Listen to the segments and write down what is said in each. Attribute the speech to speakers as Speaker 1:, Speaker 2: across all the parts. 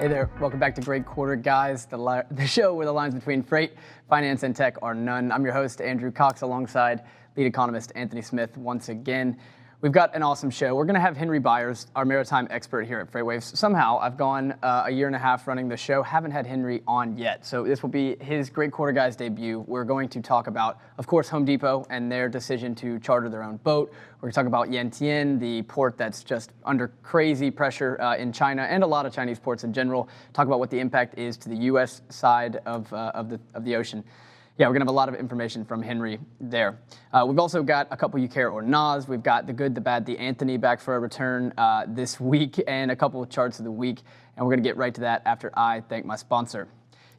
Speaker 1: Hey there, welcome back to Great Quarter Guys, the show where the lines between freight, finance, and tech are none. I'm your host, Andrew Cox, alongside Lead Economist Anthony Smith once again. We've got an awesome show. We're going to have Henry Byers, our maritime expert here at FreightWaves. Somehow, I've gone a year and a half running the show, haven't had Henry on yet. So this will be his Great Quarter Guys debut. We're going to talk about, of course, Home Depot and their decision to charter their own boat. We're going to talk about Yantian, the port that's just under crazy pressure in China and a lot of Chinese ports in general. Talk about what the impact is to the U.S. side of the ocean. Yeah, we're going to have a lot of information from Henry there. We've also got a couple You Care or Nas. We've got the good, the bad, the Anthony back for a return this week, and a couple of charts of the week. And we're going to get right to that after I thank my sponsor.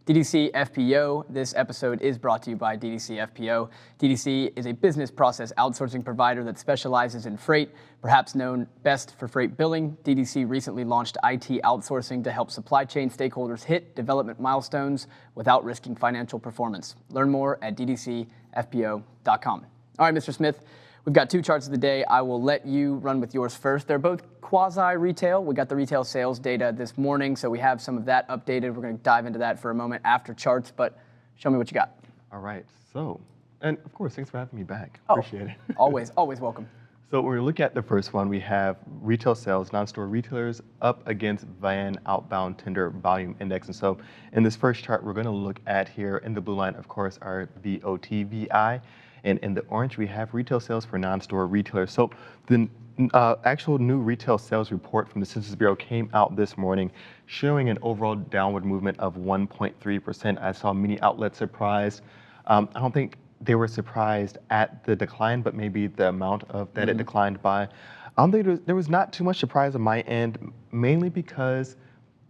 Speaker 1: DDC FPO. This episode is brought to you by DDC FPO. DDC is a business process outsourcing provider that specializes in freight, perhaps known best for freight billing. DDC recently launched IT outsourcing to help supply chain stakeholders hit development milestones without risking financial performance. Learn more at ddcfpo.com. All right, Mr. Smith, we've got two charts of the day. I will let you run with yours first. They're both quasi-retail. We got the retail sales data this morning, so we have some of that updated. We're going to dive into that for a moment after charts, but show me what you got.
Speaker 2: All right. So, and of course, thanks for having me back. Appreciate it.
Speaker 1: Always welcome.
Speaker 2: So when we look at the first one, we have retail sales, non-store retailers up against van outbound tender volume index. And so in this first chart, we're going to look at here in the blue line, of course, our VOTVI. And in the orange, we have retail sales for non-store retailers. So the actual new retail sales report from the Census Bureau came out this morning, showing an overall downward movement of 1.3%. I saw many outlets surprised. I don't think they were surprised at the decline, but maybe the amount of that it declined by. I don't think there was not too much surprise on my end, mainly because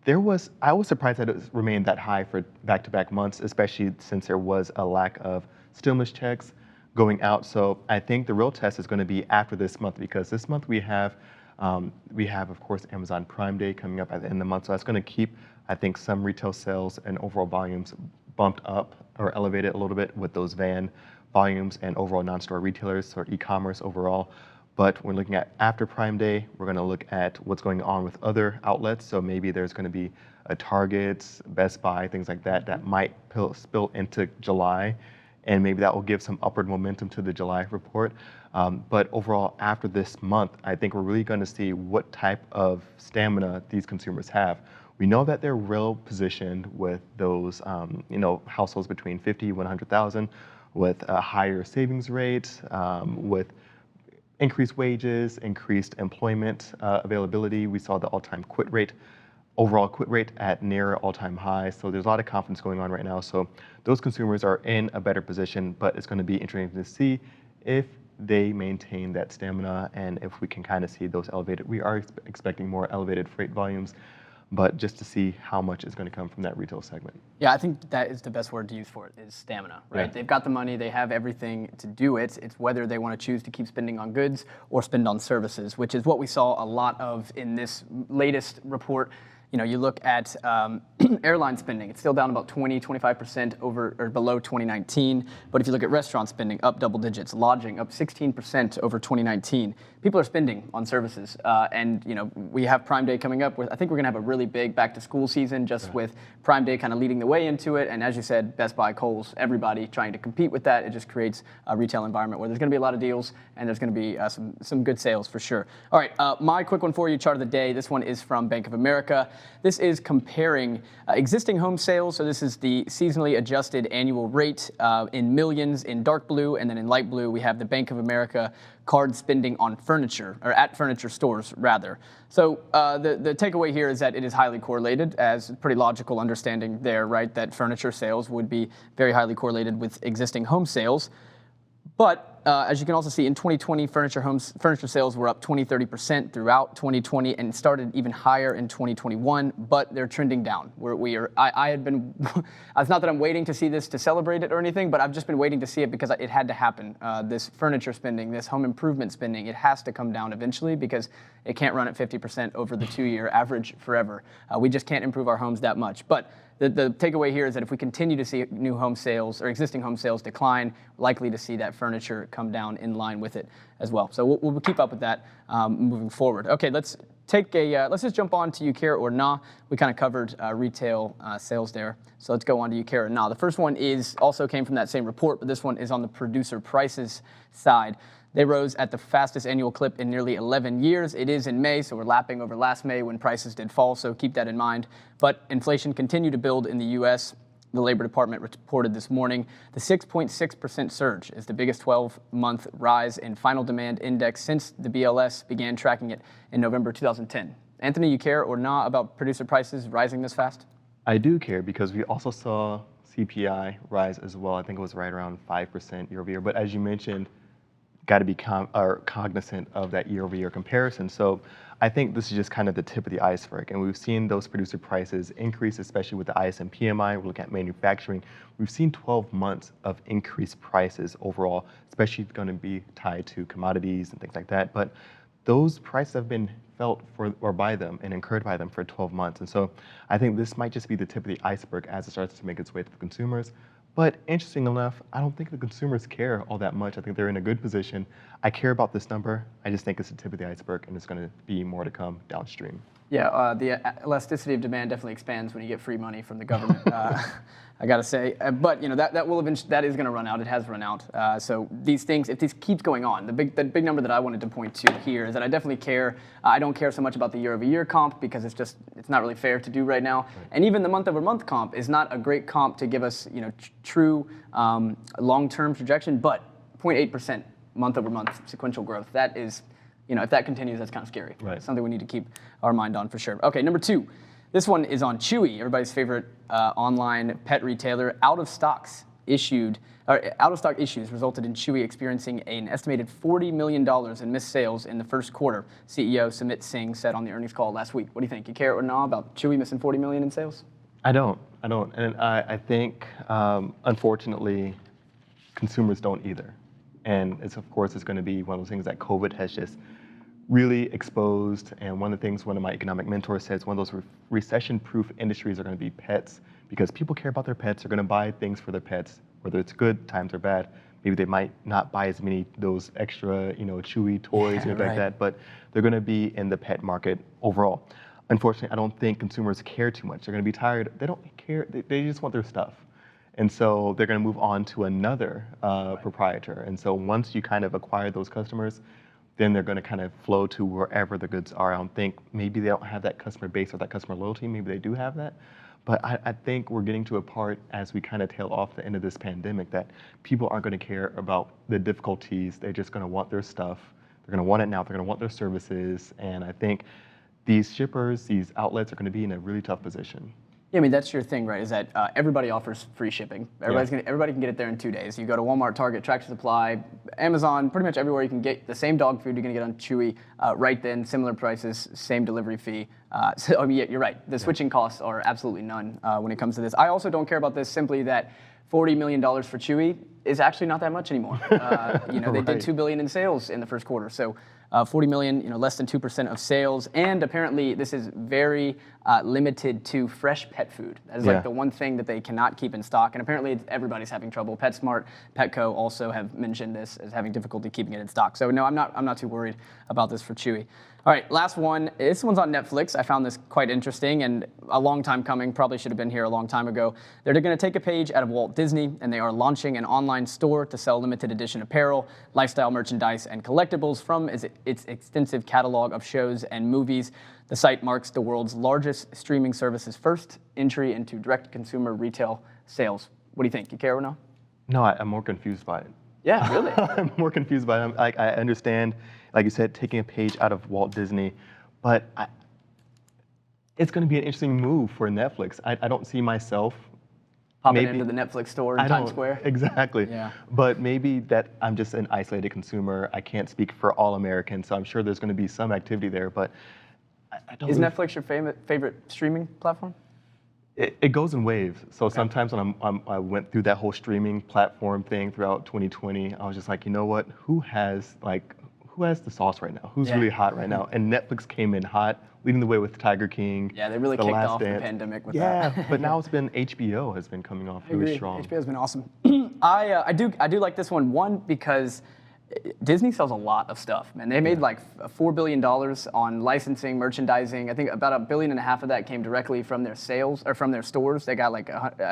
Speaker 2: I was surprised that it remained that high for back-to-back months, especially since there was a lack of stimulus checks going out. So I think the real test is going to be after this month, because this month we have of course Amazon Prime Day coming up at the end of the month. So that's going to keep, I think, some retail sales and overall volumes bumped up or elevated a little bit with those van volumes and overall non-store retailers or e-commerce overall. But we're looking at after Prime Day, we're going to look at what's going on with other outlets. So maybe there's going to be a Target, Best Buy, things like that that might spill into July. And maybe that will give some upward momentum to the July report. But overall, after this month, I think we're really going to see what type of stamina these consumers have. We know that they're well positioned with those, households between 50 and 100,000, with a higher savings rate, with increased wages, increased employment availability. We saw the overall quit rate at near all-time high. So there's a lot of confidence going on right now. So those consumers are in a better position, but it's going to be interesting to see if they maintain that stamina and if we can kind of see those elevated. We are expecting more elevated freight volumes, but just to see how much is going to come from that retail segment.
Speaker 1: Yeah, I think that is the best word to use for it, is stamina, right? Yeah. They've got the money, they have everything to do it. It's whether they want to choose to keep spending on goods or spend on services, which is what we saw a lot of in this latest report. You look at airline spending, it's still down about 25% over or below 2019. But if you look at restaurant spending, up double digits, lodging up 16% over 2019. People are spending on services. And we have Prime Day coming up. I think we're going to have a really big back to school season just with Prime Day kind of leading the way into it. And as you said, Best Buy, Kohl's, everybody trying to compete with that. It just creates a retail environment where there's going to be a lot of deals and there's going to be some good sales for sure. All right, my quick one for you, chart of the day. This one is from Bank of America. This is comparing existing home sales. So this is the seasonally adjusted annual rate in millions in dark blue, and then in light blue we have the Bank of America card spending on furniture, or at furniture stores rather. So the takeaway here is that it is highly correlated, as pretty logical understanding there, right? That furniture sales would be very highly correlated with existing home sales. But as you can also see, in 2020, furniture sales were up 20-30% throughout 2020 and started even higher in 2021, but they're trending down. I had been, it's not that I'm waiting to see this to celebrate it or anything, but I've just been waiting to see it because it had to happen. This furniture spending, this home improvement spending, it has to come down eventually because it can't run at 50% over the 2-year average forever. We just can't improve our homes that much. But the takeaway here is that if we continue to see new home sales or existing home sales decline, likely to see that furniture come down in line with it as well. So we'll keep up with that moving forward. Okay, let's just jump on to you care or nah. We kind of covered retail sales there. So let's go on to you care or nah. The first one also came from that same report, but this one is on the producer prices side. They rose at the fastest annual clip in nearly 11 years. It is in May, so we're lapping over last May when prices did fall, so keep that in mind. But inflation continued to build in the U.S. The Labor Department reported this morning the 6.6% surge is the biggest 12-month rise in final demand index since the BLS began tracking it in November 2010. Anthony, you care or nah about producer prices rising this fast?
Speaker 2: I do care because we also saw CPI rise as well. I think it was right around 5% year over year. But as you mentioned, got to be cognizant of that year-over-year comparison. So I think this is just kind of the tip of the iceberg. And we've seen those producer prices increase, especially with the ISM PMI. We're looking at manufacturing. We've seen 12 months of increased prices overall, especially going to be tied to commodities and things like that. But those prices have been felt by them and incurred by them for 12 months. And so I think this might just be the tip of the iceberg as it starts to make its way to the consumers. But interesting enough, I don't think the consumers care all that much. I think they're in a good position. I care about this number. I just think it's the tip of the iceberg, and it's going to be more to come downstream.
Speaker 1: Yeah, the elasticity of demand definitely expands when you get free money from the government. I got to say, but that is going to run out. It has run out. So these things, if this keeps going on, the big number that I wanted to point to here is that I definitely care. I don't care so much about the year-over-year comp because it's not really fair to do right now. Right. And even the month-over-month comp is not a great comp to give us true long-term projection. But 0.8% month-over-month sequential growth, that is. If that continues, that's kind of scary.
Speaker 2: Right.
Speaker 1: Something we need to keep our mind on for sure. Okay, number 2. This one is on Chewy, everybody's favorite online pet retailer. Out-of-stock issues resulted in Chewy experiencing an estimated $40 million in missed sales in the first quarter, CEO Sumit Singh said on the earnings call last week. What do you think? You care or not about Chewy missing $40 million in sales?
Speaker 2: I don't. And I think, unfortunately, consumers don't either. And it's going to be one of those things that COVID has just really exposed. And one of the things one of my economic mentors says, one of those recession-proof industries are going to be pets, because people care about their pets. They're going to buy things for their pets, whether it's good times or bad. Maybe they might not buy as many those extra, Chewy toys and like that, but they're going to be in the pet market overall. Unfortunately, I don't think consumers care too much. They're going to be tired. They don't care. They just want their stuff. And so they're going to move on to another proprietor. And so once you kind of acquire those customers, then they're going to kind of flow to wherever the goods are. I don't think maybe they don't have that customer base or that customer loyalty. Maybe they do have that. But I think we're getting to a part as we kind of tail off the end of this pandemic that people aren't going to care about the difficulties. They're just going to want their stuff. They're going to want it now. They're going to want their services. And I think these shippers, these outlets are going to be in a really tough position.
Speaker 1: Yeah, I mean, that's your thing, right, is that everybody offers free shipping. Everybody can get it there in 2 days. You go to Walmart, Target, Tractor Supply, Amazon, pretty much everywhere you can get the same dog food you're going to get on Chewy right then, similar prices, same delivery fee. So, I mean, yeah, you're right. The switching costs are absolutely none when it comes to this. I also don't care about this simply that $40 million for Chewy is actually not that much anymore. They did $2 billion in sales in the first quarter. So 40 million, less than 2% of sales. And apparently this is very limited to fresh pet food. That is like the one thing that they cannot keep in stock. And apparently everybody's having trouble. PetSmart, Petco also have mentioned this as having difficulty keeping it in stock. So no, I'm not too worried about this for Chewy. All right, last one. This one's on Netflix. I found this quite interesting and a long time coming. Probably should have been here a long time ago. They're going to take a page out of Walt Disney, and they are launching an online store to sell limited edition apparel, lifestyle merchandise, and collectibles from its extensive catalog of shows and movies. The site marks the world's largest streaming service's first entry into direct-to-consumer retail sales. What do you think? You care or no?
Speaker 2: No, I'm more confused by it.
Speaker 1: Yeah, really?
Speaker 2: I'm more confused by it. I understand, like you said, taking a page out of Walt Disney, but it's going to be an interesting move for Netflix. I don't see myself
Speaker 1: popping into the Netflix store in Times Square.
Speaker 2: Exactly. Yeah. But maybe that I'm just an isolated consumer. I can't speak for all Americans, so I'm sure there's going to be some activity there. But I don't.
Speaker 1: Is Netflix your favorite streaming platform?
Speaker 2: It goes in waves. So sometimes when I went through that whole streaming platform thing throughout 2020, I was just like, you know what? Who has the sauce right now? Who's really hot right now? And Netflix came in hot, leading the way with Tiger King.
Speaker 1: Yeah, they really kicked off the pandemic with that.
Speaker 2: Yeah, but now it's been HBO has been coming off really strong.
Speaker 1: HBO has been awesome. I do like this one. One, because Disney sells a lot of stuff, man. They made like $4 billion on licensing, merchandising. I think about $1.5 billion of that came directly from their sales or from their stores. They got like, actually,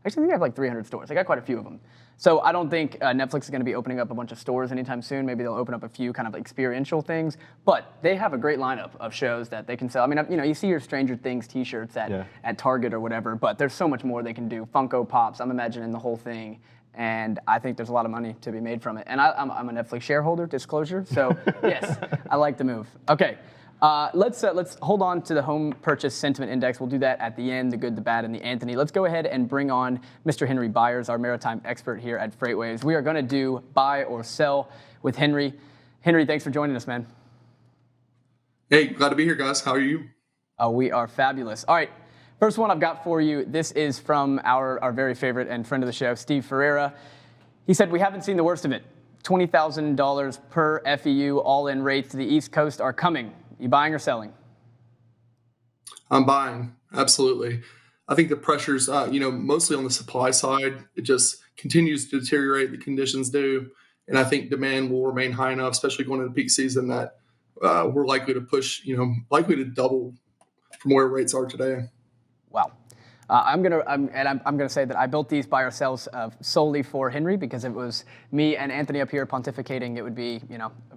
Speaker 1: I think they have like 300 stores. They got quite a few of them. So I don't think Netflix is going to be opening up a bunch of stores anytime soon. Maybe they'll open up a few kind of experiential things. But they have a great lineup of shows that they can sell. I mean, you see your Stranger Things T-shirts at Target or whatever, but there's so much more they can do. Funko Pops, I'm imagining the whole thing. And I think there's a lot of money to be made from it. And I'm a Netflix shareholder, disclosure. So yes, I like the move. Okay, let's hold on to the home purchase sentiment index. We'll do that at the end, the good, the bad, and the Anthony. Let's go ahead and bring on Mr. Henry Byers, our maritime expert here at FreightWaves. We are going to do buy or sell with Henry. Henry, thanks for joining us, man.
Speaker 3: Hey, glad to be here, guys. How are you?
Speaker 1: We are fabulous. All right. First one I've got for you, this is from our very favorite and friend of the show, Steve Ferreira. He said, we haven't seen the worst of it. $20,000 per FEU all-in rates to the East Coast are coming. You buying or selling?
Speaker 3: I'm buying, absolutely. I think the pressure's, mostly on the supply side. It just continues to deteriorate, the conditions do. And I think demand will remain high enough, especially going into peak season, that we're likely to push, likely to double from where rates are today.
Speaker 1: Wow. I'm gonna say that I built these buy or sells solely for Henry, because if it was me and Anthony up here pontificating, it would be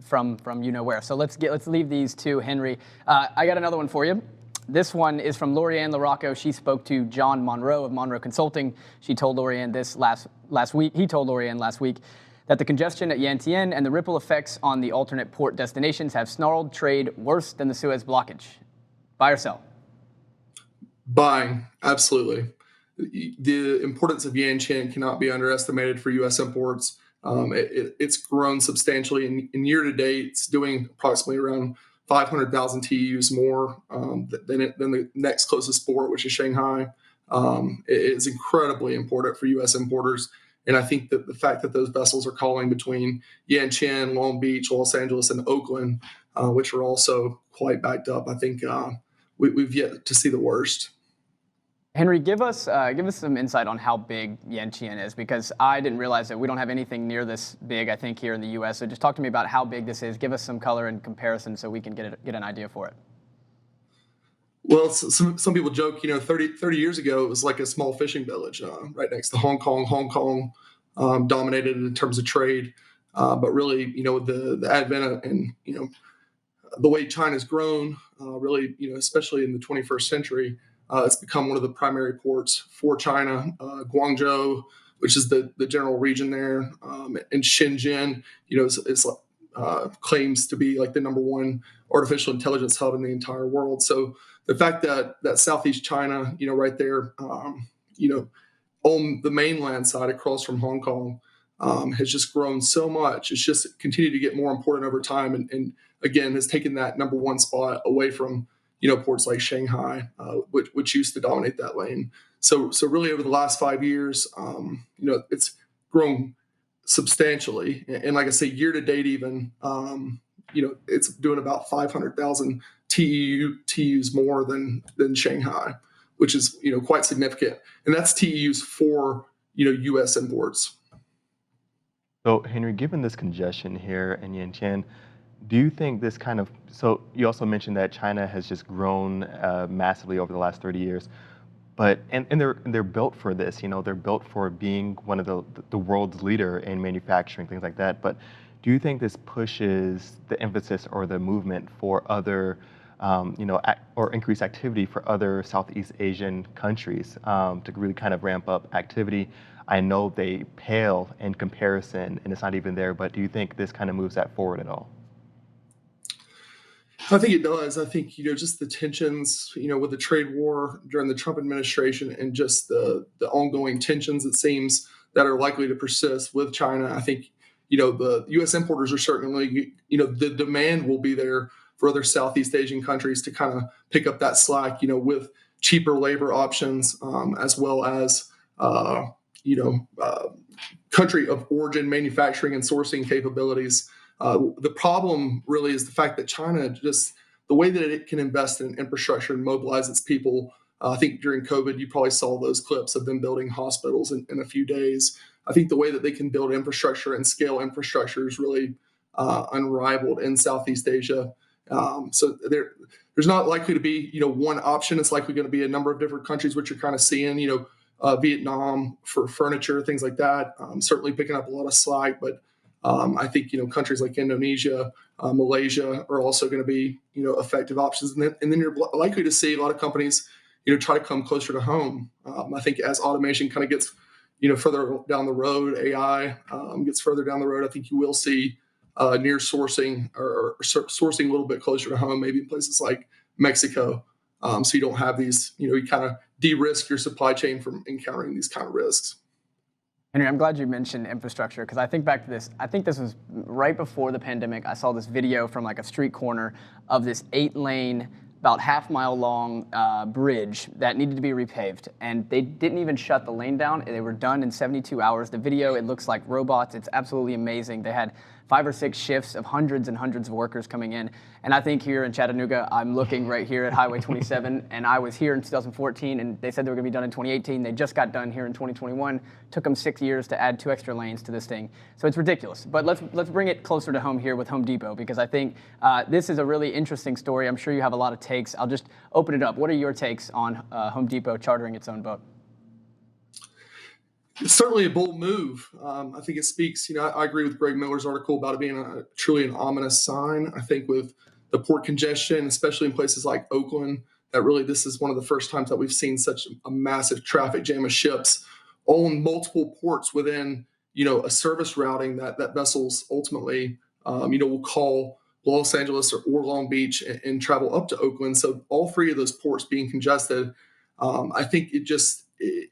Speaker 1: from where. So let's leave these to Henry. I got another one for you. This one is from Lorianne LaRocco. She spoke to John Monroe of Monroe Consulting. She told Lorianne this last week. He told Lorianne last week that the congestion at Yantian and the ripple effects on the alternate port destinations have snarled trade worse than the Suez blockage. Buy or sell?
Speaker 3: Buying, absolutely. The importance of Yantian cannot be underestimated for U.S. imports. It's grown substantially. In year to date, it's doing approximately around 500,000 TEUs more than the next closest port, which is Shanghai. It is incredibly important for U.S. importers. And I think that the fact that those vessels are calling between Yantian, Long Beach, Los Angeles, and Oakland, which are also quite backed up, I think we've yet to see the worst.
Speaker 1: Henry, give us some insight on how big Yantian is, because I didn't realize that we don't have anything near this big, I think, here in the U.S. So just talk to me about how big this is. Give us some color and comparison so we can get an idea for it.
Speaker 3: Well, some people joke, 30 years ago, it was like a small fishing village right next to Hong Kong. Hong Kong dominated in terms of trade. But really, the advent of, and, the way China's grown, really, especially in the 21st century, it's become one of the primary ports for China. Guangzhou, which is the general region there, and Shenzhen, is claims to be like the number one artificial intelligence hub in the entire world. So the fact that Southeast China, right there, on the mainland side across from Hong Kong, has just grown so much. It's just continued to get more important over time, and again has taken that number one spot away from ports like Shanghai, which used to dominate that lane. So really over the last 5 years, it's grown substantially. And like I say, year to date, even, it's doing about 500,000 TEUs more than Shanghai, which is, quite significant. And that's TEUs for, U.S. imports.
Speaker 2: So Henry, given this congestion here in Yantian, do you think this so you also mentioned that China has just grown massively over the last 30 years, but and they're built for this, they're built for being one of the world's leader in manufacturing, things like that. But do you think this pushes the emphasis or the movement for other, or increased activity for other Southeast Asian countries to really kind of ramp up activity? I know they pale in comparison and it's not even there, but do you think this kind of moves that forward at all?
Speaker 3: I think it does. I think, just the tensions, with the trade war during the Trump administration and just the ongoing tensions, it seems, that are likely to persist with China. I think, the U.S. importers are certainly, the demand will be there for other Southeast Asian countries to kind of pick up that slack, with cheaper labor options, as well as, country of origin manufacturing and sourcing capabilities. The problem really is the fact that China, just the way that it can invest in infrastructure and mobilize its people I think during COVID, you probably saw those clips of them building hospitals in a few days. I think the way that they can build infrastructure and scale infrastructure is really unrivaled in Southeast Asia. So there's not likely to be, one option. It's likely going to be a number of different countries, which you're kind of seeing, Vietnam for furniture, things like that. Certainly picking up a lot of slack, but I think, countries like Indonesia, Malaysia are also going to be, effective options. And then you're likely to see a lot of companies, try to come closer to home. I think as automation kind of gets, further down the road, AI gets further down the road, I think you will see near sourcing or sourcing a little bit closer to home, maybe in places like Mexico. So you don't have these, you kind of de-risk your supply chain from encountering these kind of risks.
Speaker 1: Henry, I'm glad you mentioned infrastructure because I think back to this. I think this was right before the pandemic. I saw this video from like a street corner of this 8-lane, about half-mile long bridge that needed to be repaved. And they didn't even shut the lane down. They were done in 72 hours. The video, it looks like robots. It's absolutely amazing. They had 5 or 6 shifts of hundreds and hundreds of workers coming in. And I think here in Chattanooga, I'm looking right here at Highway 27, and I was here in 2014, and they said they were going to be done in 2018. They just got done here in 2021. Took them 6 years to add 2 extra lanes to this thing. So it's ridiculous. But let's bring it closer to home here with Home Depot, because I think this is a really interesting story. I'm sure you have a lot of takes. I'll just open it up. What are your takes on Home Depot chartering its own boat?
Speaker 3: It's certainly a bold move. I think it speaks, I agree with Greg Miller's article about it being truly an ominous sign. I think with the port congestion, especially in places like Oakland, that really this is one of the first times that we've seen such a massive traffic jam of ships on multiple ports within, a service routing that vessels ultimately, will call Los Angeles or Long Beach and travel up to Oakland. So all 3 of those ports being congested, I think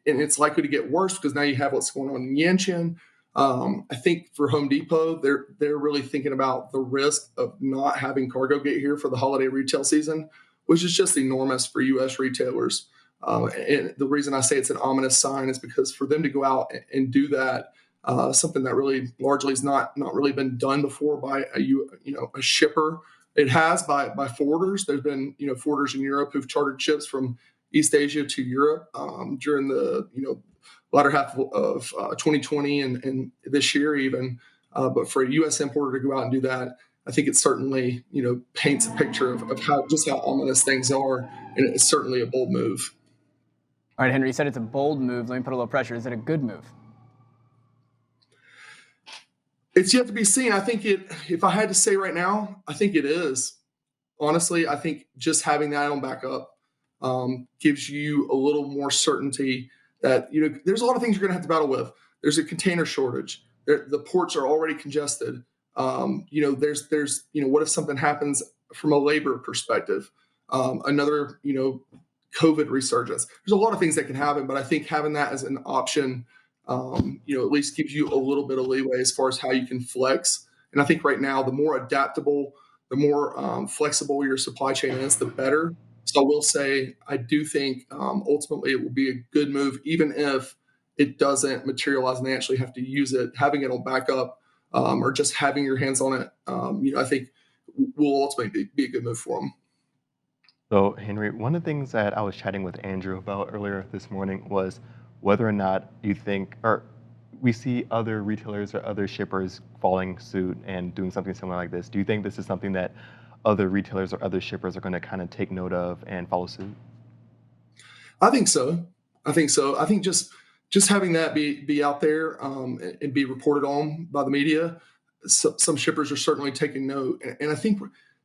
Speaker 3: and it's likely to get worse because now you have what's going on in Yantian. I think for Home Depot, they're really thinking about the risk of not having cargo get here for the holiday retail season, which is just enormous for U.S. retailers. And the reason I say it's an ominous sign is because for them to go out and do that, something that really largely has not really been done before by a shipper. It has by forwarders. There's been forwarders in Europe who've chartered ships from East Asia to Europe during the latter half of 2020 and this year even. But for a U.S. importer to go out and do that, I think it certainly paints a picture of how ominous things are, and it's certainly a bold move.
Speaker 1: All right, Henry, you said it's a bold move. Let me put a little pressure. Is it a good move?
Speaker 3: It's yet to be seen. I think if I had to say right now, I think it is. Honestly, I think just having that on backup gives you a little more certainty that, there's a lot of things you're going to have to battle with. There's a container shortage. The ports are already congested. There's what if something happens from a labor perspective? Another, COVID resurgence. There's a lot of things that can happen, but I think having that as an option, at least gives you a little bit of leeway as far as how you can flex. And I think right now, the more adaptable, the more flexible your supply chain is, the better. So I will say, I do think ultimately it will be a good move, even if it doesn't materialize and they actually have to use it. Having it on backup or just having your hands on it, I think will ultimately be a good move for them.
Speaker 2: So, Henry, one of the things that I was chatting with Andrew about earlier this morning was whether or not you think, or we see other retailers or other shippers following suit and doing something similar like this. Do you think this is something that other retailers or other shippers are going to kind of take note of and follow suit?
Speaker 3: I think so. I think just having that be out there and be reported on by the media, some shippers are certainly taking note. And I think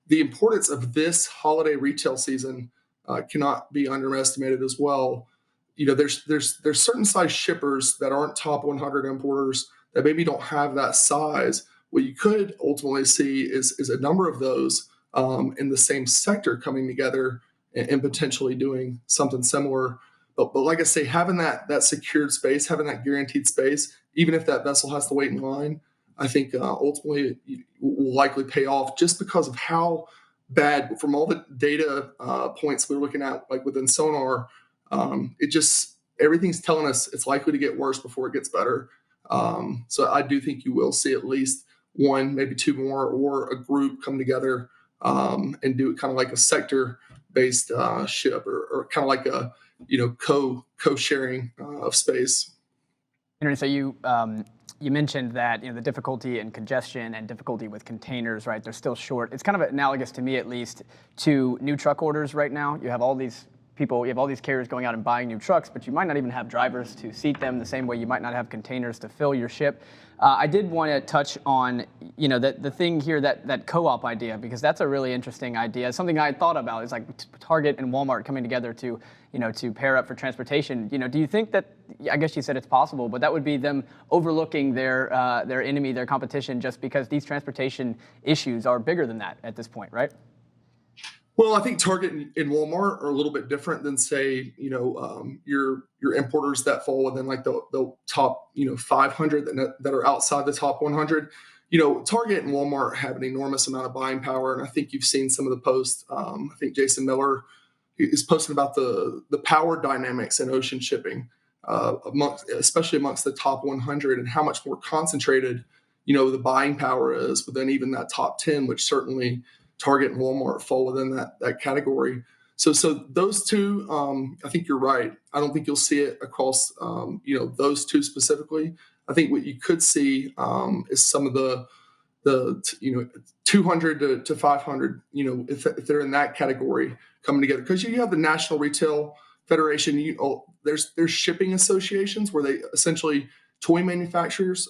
Speaker 3: the importance of this holiday retail season cannot be underestimated as well. There's certain size shippers that aren't top 100 importers that maybe don't have that size. What you could ultimately see is a number of those in the same sector coming together and potentially doing something similar. But like I say, having that secured space, having that guaranteed space, even if that vessel has to wait in line, I think ultimately will likely pay off just because of how bad, from all the data points we're looking at, like within Sonar, everything's telling us it's likely to get worse before it gets better. So I do think you will see at least one, maybe 2 more, or a group come together and do it kind of like a sector-based ship, or kind of like co-sharing of space.
Speaker 1: Henry, so you mentioned that the difficulty in congestion and difficulty with containers, right? They're still short. It's kind of analogous to me, at least, to new truck orders right now. You have all these people, you have all these carriers going out and buying new trucks, but you might not even have drivers to seat them the same way you might not have containers to fill your ship. I did want to touch on, the thing here, that co-op idea, because that's a really interesting idea. Something I had thought about is like Target and Walmart coming together to pair up for transportation. Do you think that, I guess you said it's possible, but that would be them overlooking their enemy, their competition, just because these transportation issues are bigger than that at this point, right?
Speaker 3: Well, I think Target and Walmart are a little bit different than, say, your importers that fall within like the top 500 that are outside the top 100. Target and Walmart have an enormous amount of buying power, and I think you've seen some of the posts. I think Jason Miller is posting about the power dynamics in ocean shipping, especially amongst the top 100, and how much more concentrated the buying power is within even that top 10, which certainly Target and Walmart fall within that category. So those two, I think you're right. I don't think you'll see it across those two specifically. I think what you could see is some of the 200 to 500, if they're in that category coming together, because you have the National Retail Federation. There's shipping associations where they essentially toy manufacturers,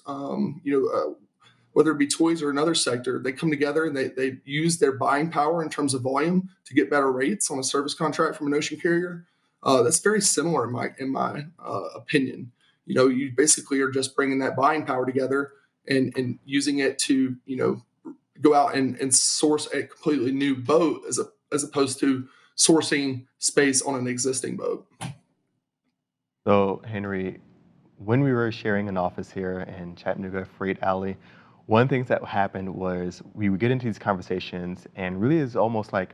Speaker 3: whether it be toys or another sector, they come together and they use their buying power in terms of volume to get better rates on a service contract from an ocean carrier. That's very similar in my opinion. You basically are just bringing that buying power together and using it to go out and source a completely new boat as opposed to sourcing space on an existing boat.
Speaker 2: So Henry, when we were sharing an office here in Chattanooga Freight Alley, one thing that happened was we would get into these conversations and really it's almost like,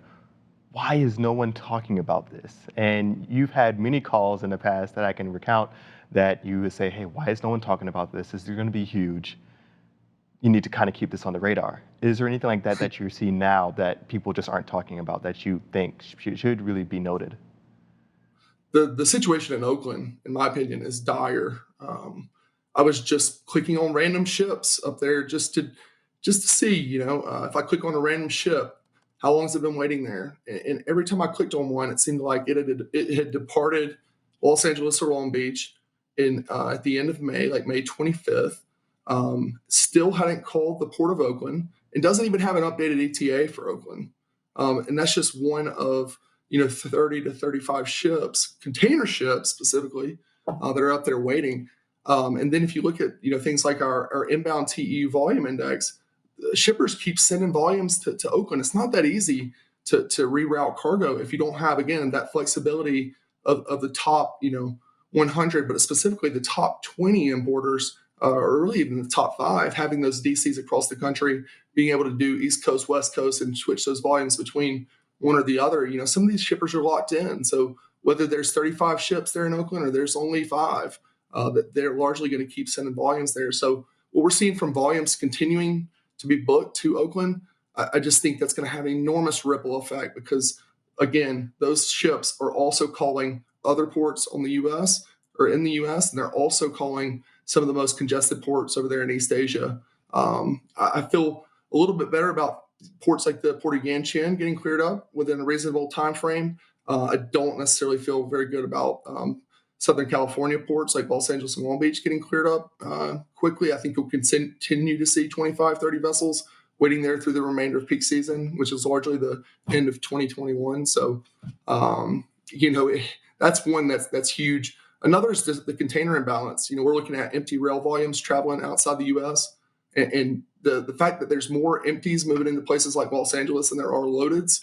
Speaker 2: why is no one talking about this? And you've had many calls in the past that I can recount that you would say, hey, why is no one talking about this? This is going to be huge. You need to kind of keep this on the radar. Is there anything like that you see now that people just aren't talking about that you think should really be noted?
Speaker 3: The situation in Oakland, in my opinion, is dire. I was just clicking on random ships up there just to see, if I click on a random ship, how long has it been waiting there? And every time I clicked on one, it seemed like it had departed Los Angeles or Long Beach at the end of May, like May 25th. Still hadn't called the Port of Oakland and doesn't even have an updated ETA for Oakland. And that's just one of 30 to 35 ships, container ships specifically, that are up there waiting. And then if you look at things like our inbound TEU volume index, shippers keep sending volumes to Oakland. It's not that easy to reroute cargo if you don't have, again, that flexibility of the top 100, but specifically the top 20 importers, or really even the top 5, having those DCs across the country, being able to do East Coast, West Coast, and switch those volumes between one or the other. Some of these shippers are locked in. So whether there's 35 ships there in Oakland or there's only 5, that they're largely going to keep sending volumes there. So what we're seeing from volumes continuing to be booked to Oakland, I just think that's going to have an enormous ripple effect because, again, those ships are also calling other ports in the U.S., and they're also calling some of the most congested ports over there in East Asia. I feel a little bit better about ports like the Port of Yantian getting cleared up within a reasonable time frame. I don't necessarily feel very good about Southern California ports like Los Angeles and Long Beach getting cleared up quickly. I think you'll continue to see 25, 30 vessels waiting there through the remainder of peak season, which is largely the end of 2021. So, that's one that's huge. Another is the container imbalance. We're looking at empty rail volumes traveling outside the U.S. and the fact that there's more empties moving into places like Los Angeles than there are loadeds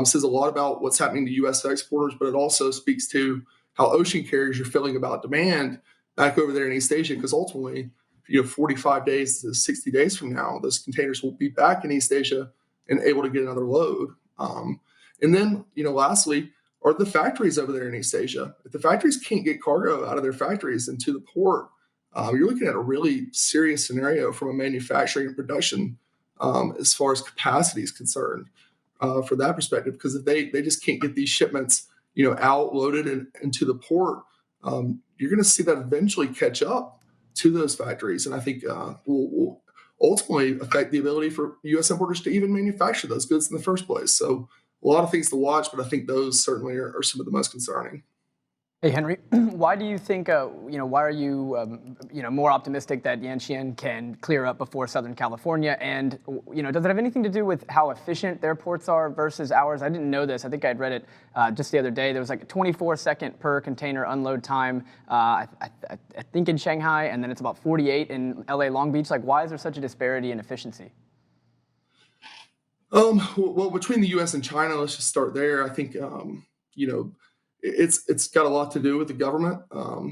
Speaker 3: says a lot about what's happening to U.S. exporters, but it also speaks to how ocean carriers are feeling about demand back over there in East Asia, because ultimately, 45 days to 60 days from now, those containers will be back in East Asia and able to get another load. And then, lastly, are the factories over there in East Asia. If the factories can't get cargo out of their factories and to the port, you're looking at a really serious scenario from a manufacturing and production as far as capacity is concerned for that perspective, because if they just can't get these shipments outloaded into the port, you're going to see that eventually catch up to those factories. And I think will ultimately affect the ability for U.S. importers to even manufacture those goods in the first place. So a lot of things to watch, but I think those certainly are some of the most concerning.
Speaker 1: Hey, Henry, why do you think, why are you, more optimistic that Yantian can clear up before Southern California? And, does it have anything to do with how efficient their ports are versus ours? I didn't know this. I think I'd read it just the other day. There was like a 24-second per container unload time, I think in Shanghai, and then it's about 48 in LA Long Beach. Like, why is there such a disparity in efficiency?
Speaker 3: Well, between the U.S. and China, let's just start there. I think, it's got a lot to do with the government.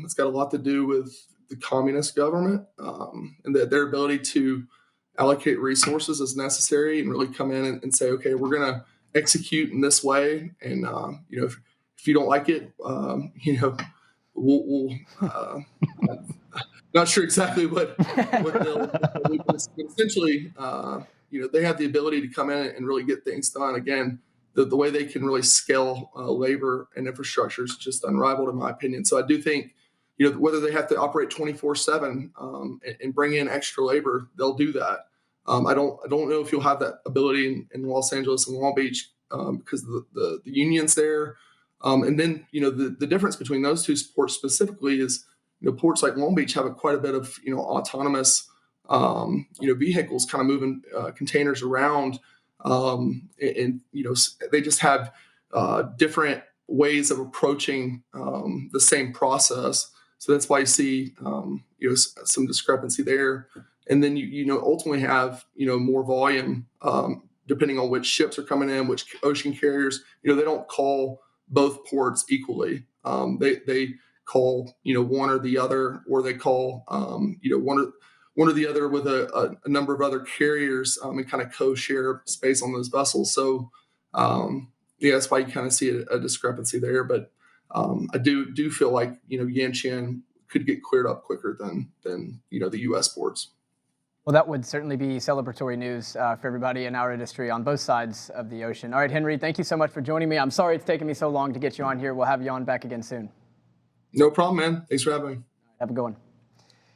Speaker 3: It's got a lot to do with the communist government and their ability to allocate resources as necessary and really come in and say, okay, we're going to execute in this way. And, if you don't like it, we'll not sure exactly what they'll do, but essentially, they have the ability to come in and really get things done. Again, the way they can really scale labor and infrastructure is just unrivaled, in my opinion. So I do think, whether they have to operate 24/7 and bring in extra labor, they'll do that. I don't know if you'll have that ability in Los Angeles and Long Beach because of the unions there. And then, the difference between those two ports specifically is, ports like Long Beach have quite a bit of, autonomous, vehicles kind of moving containers around. And they just have different ways of approaching the same process. So that's why you see some discrepancy there. And then you ultimately have more volume depending on which ships are coming in, which ocean carriers. They don't call both ports equally. They call one or the other, or they call one or the other with a number of other carriers and kind of co-share space on those vessels. So, that's why you kind of see a discrepancy there. But I do feel like, Yantian could get cleared up quicker than the U.S. ports.
Speaker 1: Well, that would certainly be celebratory news for everybody in our industry on both sides of the ocean. All right, Henry, thank you so much for joining me. I'm sorry it's taken me so long to get you on here. We'll have you on back again soon.
Speaker 3: No problem, man. Thanks for having me.
Speaker 1: Have a good one.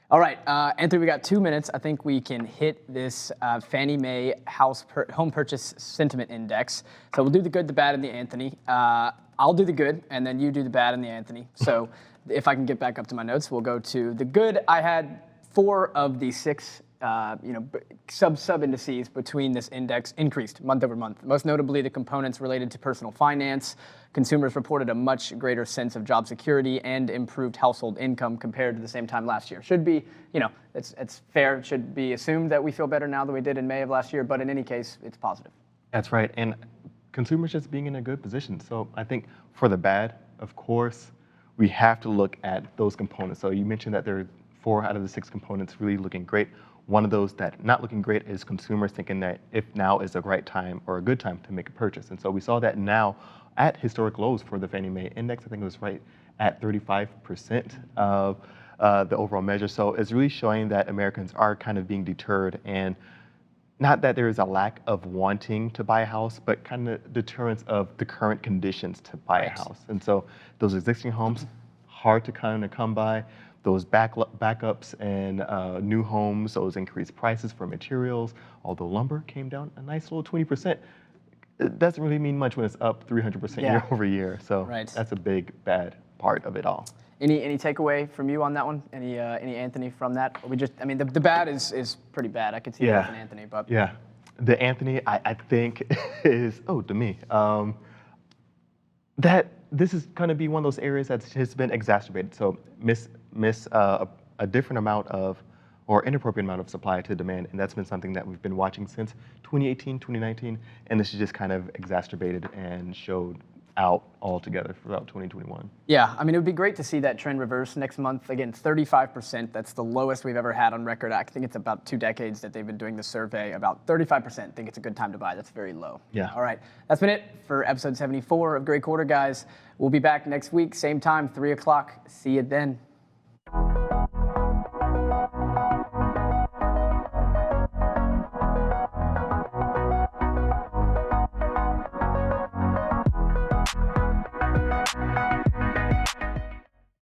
Speaker 1: All right, Anthony, we got 2 minutes. I think we can hit this Fannie Mae home purchase sentiment index. So we'll do the good, the bad, and the Anthony. I'll do the good, and then you do the bad and the Anthony. So if I can get back up to my notes, we'll go to the good. I had 4 of the 6 sub indices between this index increased month over month. Most notably, the components related to personal finance. Consumers reported a much greater sense of job security and improved household income compared to the same time last year. Should be, it's fair. It should be assumed that we feel better now than we did in May of last year. But in any case, it's positive.
Speaker 2: That's right. And consumers just being in a good position. So I think for the bad, of course, we have to look at those components. So you mentioned that there are 4 out of the 6 components really looking great. One of those that not looking great is consumers thinking that if now is the right time or a good time to make a purchase. And so we saw that now at historic lows for the Fannie Mae index. I think it was right at 35% of the overall measure. So it's really showing that Americans are kind of being deterred, and not that there is a lack of wanting to buy a house, but kind of deterrence of the current conditions to buy a house. And so those existing homes, hard to kind of come by. Those backups and new homes, those increased prices for materials, although lumber came down a nice little 20%, it doesn't really mean much when it's up 300% year over year. So that's a big bad part of it all.
Speaker 1: Any takeaway from you on that one? Any Anthony from that? Or the bad is pretty bad. I could see that with an Anthony, but
Speaker 2: the Anthony I think is to me that this is going to be one of those areas that has been exacerbated. So miss a different amount of or inappropriate amount of supply to demand, and that's been something that we've been watching since 2018, 2019, and this is just kind of exacerbated and showed out altogether throughout 2021.
Speaker 1: Yeah, it would be great to see that trend reverse next month. Again, 35%, that's the lowest we've ever had on record. I think it's about 2 decades that they've been doing the survey. About 35% think it's a good time to buy. That's very low.
Speaker 2: Yeah.
Speaker 1: All right, that's been it for episode 74 of Great Quarter, guys. We'll be back next week, same time, 3 o'clock. See you then.